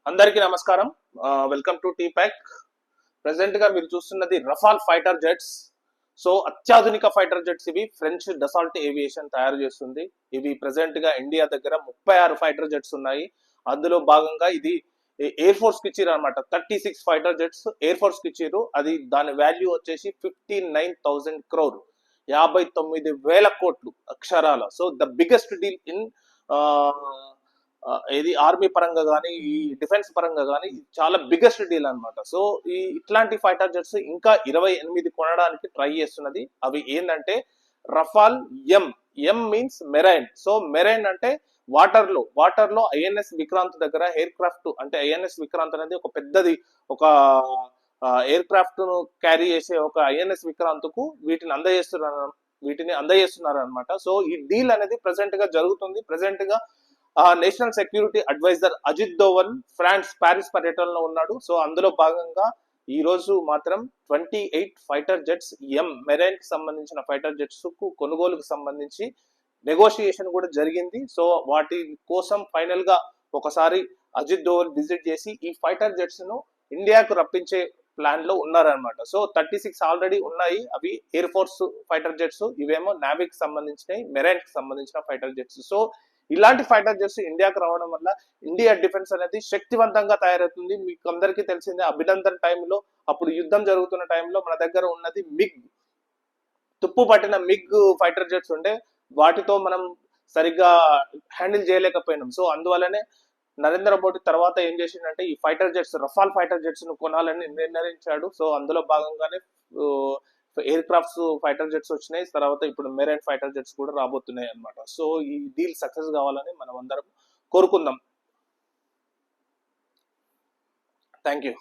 అందరికీ నమస్కారం. Welcome to T pack. Present గా మీరు చూస్తున్నది రఫాల్ ఫైటర్ జెట్స్. సో అత్యాధునిక ఫైటర్ జెట్స్ ఇవి. ఫ్రెంచ్ డసాల్ట్ ఏవియేషన్ తయారు చేస్తుంది. ఇవి ప్రెసెంట్ గా ఇండియా దగ్గర 36 ఫైటర్ జెట్స్ ఉన్నాయి. అందులో భాగంగా ఇది ఎయిర్ ఫోర్స్ కి ఇచ్చిర్రు అనమాట. 36 ఫైటర్ జెట్స్ ఎయిర్ ఫోర్స్ కి ఇచ్చిర్రు. అది దాని వాల్యూ వచ్చేసి 59,000 crore, 59,000 కోట్లు అక్షరాల. So the biggest deal in ఇది ఆర్మీ పరంగా కానీ ఈ డిఫెన్స్ పరంగా కానీ చాలా బిగ్గెస్ట్ డీల్ అనమాట. సో ఇట్లాంటి ఫైటర్ జెట్స్ ఇంకా 28 కొనడానికి ట్రై చేస్తున్నది. అవి ఏంటంటే Rafale M. M means marine. So marine అంటే వాటర్ లో ఐఎన్ఎస్ విక్రాంత్ దగ్గర ఎయిర్ క్రాఫ్ట్ అంటే ఐఎన్ఎస్ విక్రాంత్ అనేది ఒక పెద్దది, ఒక ఎయిర్ క్రాఫ్ట్ ను క్యారీ చేసే ఒక ఐఎన్ఎస్ విక్రాంత్ కు వీటిని అందజేస్తున్నారు అనమాట. సో ఈ డీల్ అనేది ప్రెసెంట్ గా జరుగుతుంది. ప్రెసెంట్ గా national security adviser Ajit Doval Paris పర్యటనలో ఉన్నాడు. సో అందులో భాగంగా ఈ రోజు మాత్రం 28 ఫైటర్ జెట్స్ మెరైన్ కి సంబంధించిన ఫైటర్ జెట్స్ కు కొనుగోలుకు సంబంధించి నెగోషియేషన్ కూడా జరిగింది. సో వాటి కోసం ఫైనల్ గా ఒకసారి అజిత్ దోవల్ విజిట్ చేసి ఈ ఫైటర్ జెట్స్ ను ఇండియాకు రప్పించే ప్లాన్ లో ఉన్నారనమాట. సో 36 ఆల్రెడీ ఉన్నాయి. అవి ఎయిర్ ఫోర్స్ ఫైటర్ జెట్స్, ఇవేమో నావిక్ సంబంధించినవి, మెరైన్ కి సంబంధించిన ఫైటర్ జెట్స్. సో ఇలాంటి ఫైటర్ జెట్స్ ఇండియాకు రావడం వల్ల ఇండియా డిఫెన్స్ అనేది శక్తివంతంగా తయారవుతుంది. మీకు అందరికీ తెలిసిందే, అభినందన్ టైంలో, అప్పుడు యుద్ధం జరుగుతున్న టైంలో మన దగ్గర ఉన్నది తుప్పు పట్టిన మిగ్ ఫైటర్ జెట్స్ ఉండే. వాటితో మనం సరిగ్గా హ్యాండిల్ చేయలేకపోయినాం. సో అందువల్లనే నరేంద్ర మోడీ తర్వాత ఏం చేసిందంటే ఈ ఫైటర్ జెట్స్, రఫాల్ ఫైటర్ జెట్స్ ను కొనాలని నిర్ణయించాడు. సో అందులో భాగంగానే ఎయిర్ క్రాఫ్ట్స్ ఫైటర్ జెట్స్ వచ్చినాయి. తర్వాత ఇప్పుడు మెరైన్ ఫైటర్ జెట్స్ కూడా రాబోతున్నాయి అనమాట. సో ఈ డీల్ సక్సెస్ కావాలని మనం అందరం కోరుకుందాం. Thank you.